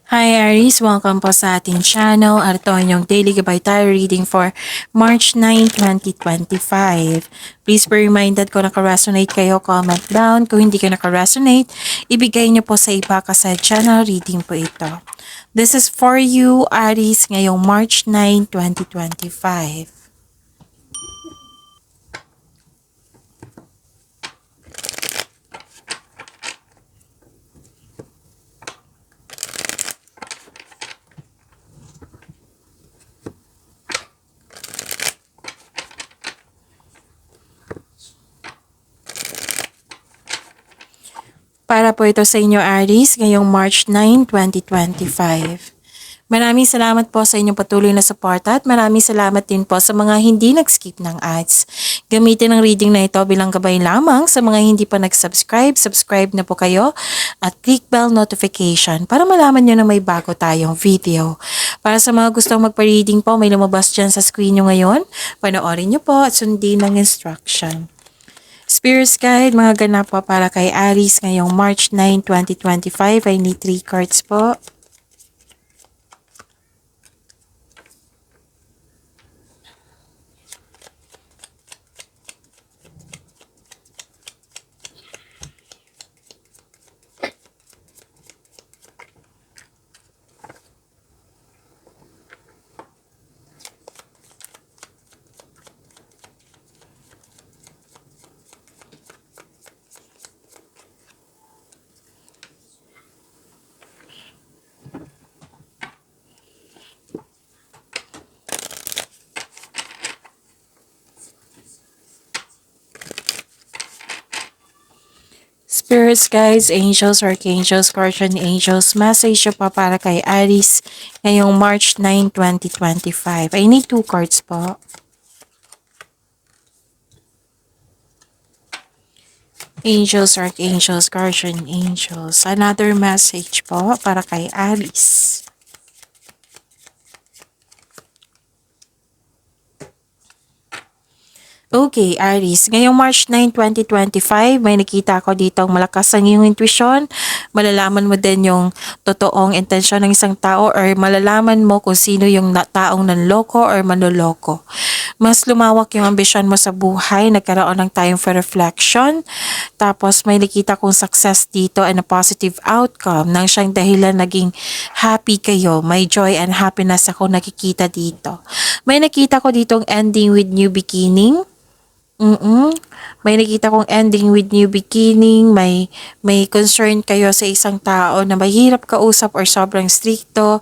Hi Aries! Welcome po sa ating channel at ito ang inyong daily gabay tarot reading for March 9, 2025. Please be reminded kung naka-resonate kayo, comment down. Kung hindi ka naka-resonate, ibigay niyo po sa iba kasi channel reading po ito. This is for you Aries ngayong March 9, 2025. Para po ito sa inyo Aries ngayong March 9, 2025. Maraming salamat po sa inyong patuloy na suporta at maraming salamat din po sa mga hindi nag-skip ng ads. Gamitin ang reading na ito bilang gabay lamang sa mga hindi pa nag-subscribe. Subscribe na po kayo at click bell notification para malaman nyo na may bago tayong video. Para sa mga gustong magpa-reading po, may lumabas dyan sa screen nyo ngayon. Panoorin nyo po at sundin ang instruction. Spirits Guide, mga ganap po para kay Aries ngayong March 9, 2025. I need 3 cards po. Spirits, guides, angels, archangels, guardian angels, message pa para kay Aries ngayong March 9, 2025. I need 2 cards po. Angels, archangels, guardian angels. Another message po para kay Aries. Okay, Aries. Ngayong March 9, 2025, may nakita ko dito malakas ang iyong intuition. Malalaman mo din yung totoong intensyon ng isang tao or malalaman mo kung sino yung taong nanloko or manloloko. Mas lumawak yung ambisyon mo sa buhay, nagkaroon ng time for reflection. Tapos may nakita kong success dito and a positive outcome nang siyang dahilan naging happy kayo. May joy and happiness ako nakikita dito. May nakita ko ditong ending with new beginning. May nakita kong ending with new beginning, may concern kayo sa isang tao na mahirap kausap or sobrang stricto,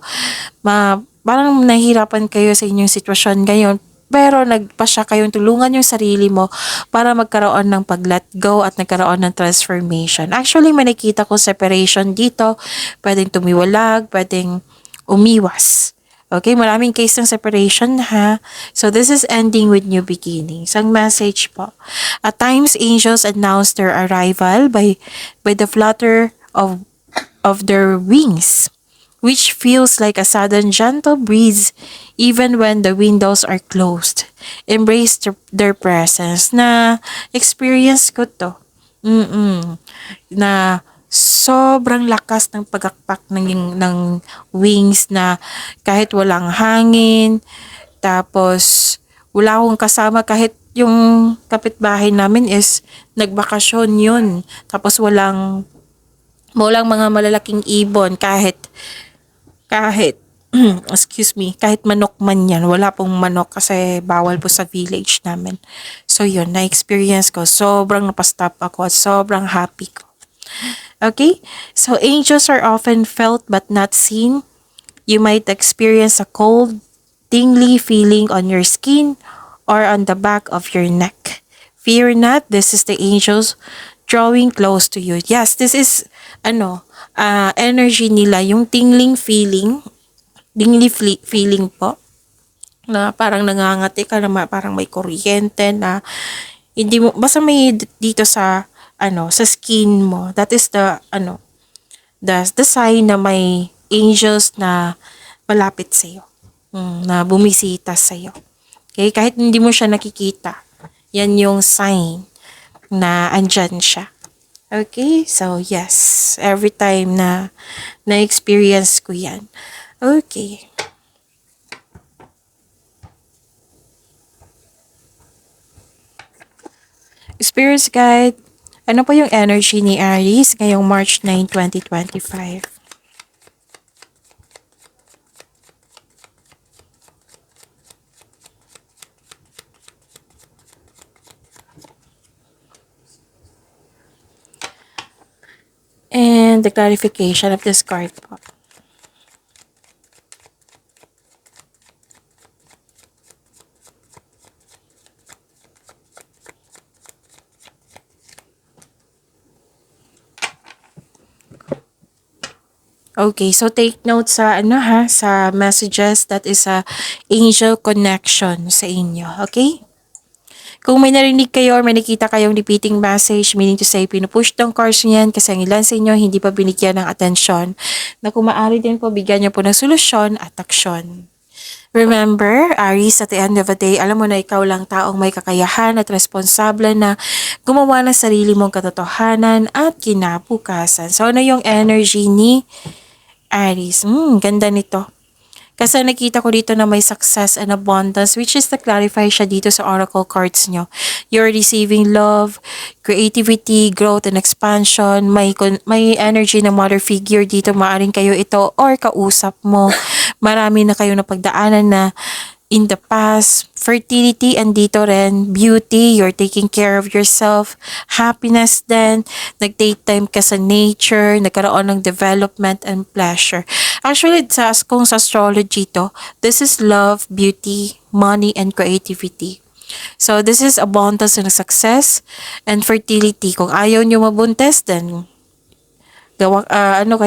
parang nahihirapan kayo sa inyong sitwasyon ngayon, pero nagpasya kayong tulungan yung sarili mo para magkaroon ng pag-let go at nagkaroon ng transformation. Actually, may nakita ko separation dito, pwedeng tumiwalag, pwedeng umiwas. Okay, maraming case ng separation ha. So this is ending with new beginnings. Ang message po. At times, angels announce their arrival by the flutter of their wings, which feels like a sudden gentle breeze even when the windows are closed. Embrace their presence. Na experience ko to. Na sobrang lakas ng pagakpak ng wings na kahit walang hangin, tapos wala akong kasama kahit yung kapitbahay namin is nagbakasyon yun. Tapos walang mga malalaking ibon kahit excuse me, kahit manok man yan. Wala pong manok kasi bawal po sa village namin. So yun, na-experience ko. Sobrang napastop ako at sobrang happy ko. Okay, so angels are often felt but not seen. You might experience a cold, tingly feeling on your skin or on the back of your neck. Fear not, this is the angels drawing close to you. Yes, this is energy nila, yung tingling feeling po, na parang nangangati ka na parang may kuryente na hindi mo, basta may dito sa sa skin mo. That is the sign na may angels na malapit sa iyo. Na bumisita sa iyo. Okay, kahit hindi mo siya nakikita. Yan yung sign na andyan siya. Okay, so yes, every time na na-experience ko yan. Okay. Experience guide, ano po yung energy ni Aries ngayong March 9, 2025? And the clarification of this card po. Okay, so take note sa sa messages that is a angel connection sa inyo, okay? Kung may narinig kayo or may nakita kayong repeating message, meaning to say, pinupush tong cards niyan kasi ang ilan sa inyo hindi pa binigyan ng atensyon, na kung maaari din po, bigyan niyo po ng solusyon at aksyon. Remember, Aries, at the end of the day, alam mo na ikaw lang taong may kakayahan at responsable na gumawa ng sarili mong katotohanan at kinabukasan. So, ano yung energy ni Aries? Ganda nito. Kasi nakita ko dito na may success and abundance, which is na-clarify siya dito sa oracle cards nyo. You're receiving love, creativity, growth, and expansion. May energy ng mother figure dito. Maaring kayo ito or kausap mo. Marami na kayo napagdaanan na in the past, fertility, and dito rin, beauty, you're taking care of yourself, happiness din, nag-date time ka sa nature, nagkaroon ng development and pleasure. Actually, kung sa astrology to, this is love, beauty, money, and creativity. So, this is abundance and success and fertility. Kung ayaw nyo mabuntes, then anong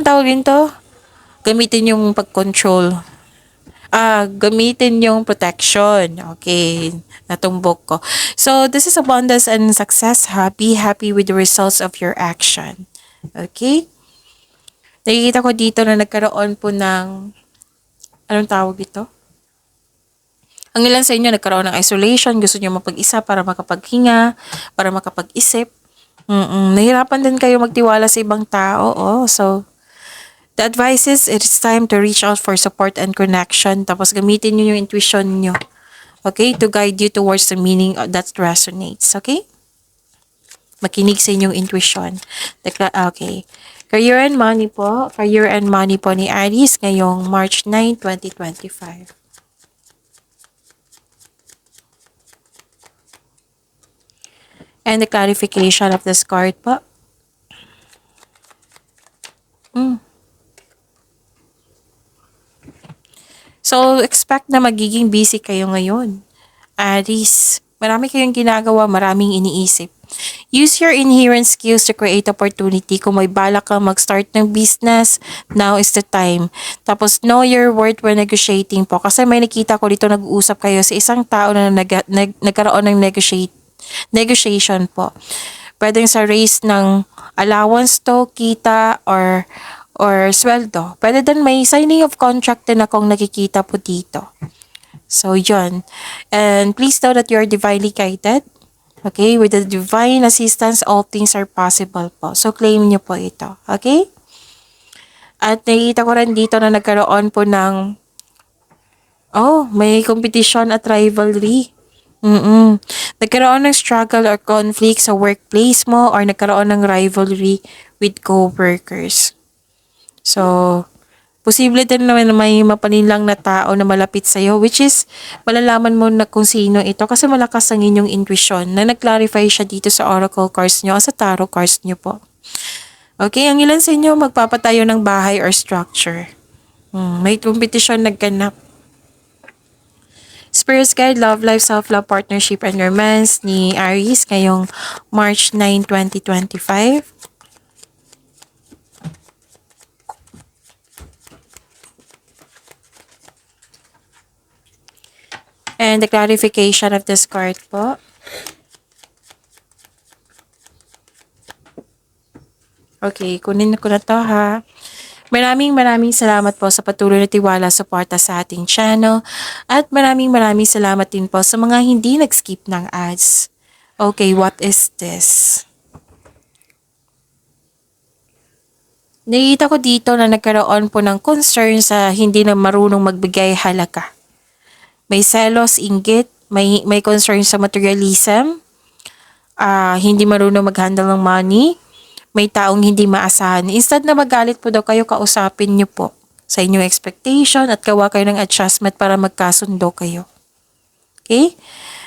tawag to? Gamitin yung pag-control. Gamitin yung protection. Okay, natumbok ko. So, this is abundance and success. Be happy with the results of your action. Okay? Nakikita ko dito na nagkaroon po ng, anong tawag ito? Ang ilan sa inyo nagkaroon ng isolation, gusto nyo mapag-isa para makapaghinga, para makapag-isip. Nahirapan din kayo magtiwala sa ibang tao. So, the advice is, it's time to reach out for support and connection. Tapos gamitin nyo yung intuition nyo. Okay? To guide you towards the meaning that resonates. Okay? Makinig sa inyong intuition. Okay. Career and money po. Career and money po ni Aries ngayong March 9, 2025. And the clarification of this card po. So, expect na magiging busy kayo ngayon. Aries, marami kayong ginagawa, maraming iniisip. Use your inherent skills to create opportunity. Kung may balak kang mag-start ng business, now is the time. Tapos, know your worth when negotiating po. Kasi may nakita ko dito, nag-uusap kayo sa isang tao na nagkaroon ng negotiation po. Pwedeng sa raise ng allowance to, kita, or sweldo. Pwede din may signing of contract din akong nakikita po dito. So, yun. And please know that you are divinely guided. Okay? With the divine assistance, all things are possible po. So, claim nyo po ito. Okay? At nakikita ko rin dito na nagkaroon po ng may competition at rivalry. Nagkaroon ng struggle or conflict sa workplace mo or nagkaroon ng rivalry with co-workers. So, posible din naman na may mapanilang na tao na malapit sa'yo, which is, malalaman mo na kung sino ito kasi malakas ang inyong intuition na nag-clarify siya dito sa oracle cards nyo o sa tarot cards nyo po. Okay, ang ilan sa inyo magpapatayo ng bahay or structure. May competition nagganap. Spirit Guide, Love Life, Self-Love, Partnership, and Romance ni Aries ngayong March 9, 2025. And the clarification of this card po. Okay, kunin ko na to ha. Maraming salamat po sa patuloy na tiwala, suporta sa ating channel. At maraming salamat din po sa mga hindi nag-skip ng ads. Okay, what is this? Nakikita ko dito na nagkaroon po ng concern sa hindi na marunong magbigay halaga. May selos, inggit, may concern sa materialism, hindi marunong mag-handle ng money, may taong hindi maasahan. Instead na magalit po daw kayo, kausapin niyo po sa inyong expectation at gawa kayo ng adjustment para magkasundo kayo. Okay?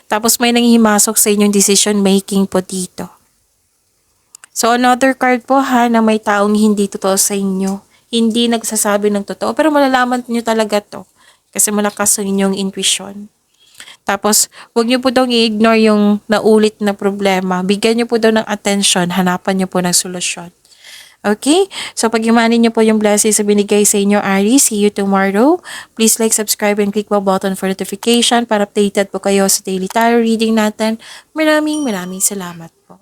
Tapos may nanghihimasok sa inyong decision making po dito. So another card po na may taong hindi totoo sa inyo. Hindi nagsasabi ng totoo pero malalaman niyo talaga to kasi malakas ang inyong intuition. Tapos, huwag niyo po daw i-ignore yung naulit na problema. Bigyan niyo po daw ng attention, hanapan niyo po ng solusyon. Okay? So, pag-imanin niyo po yung blessings na binigay sa inyo, Aries. See you tomorrow. Please like, subscribe, and click the button for notification para updated po kayo sa daily tarot reading natin. Maraming salamat po.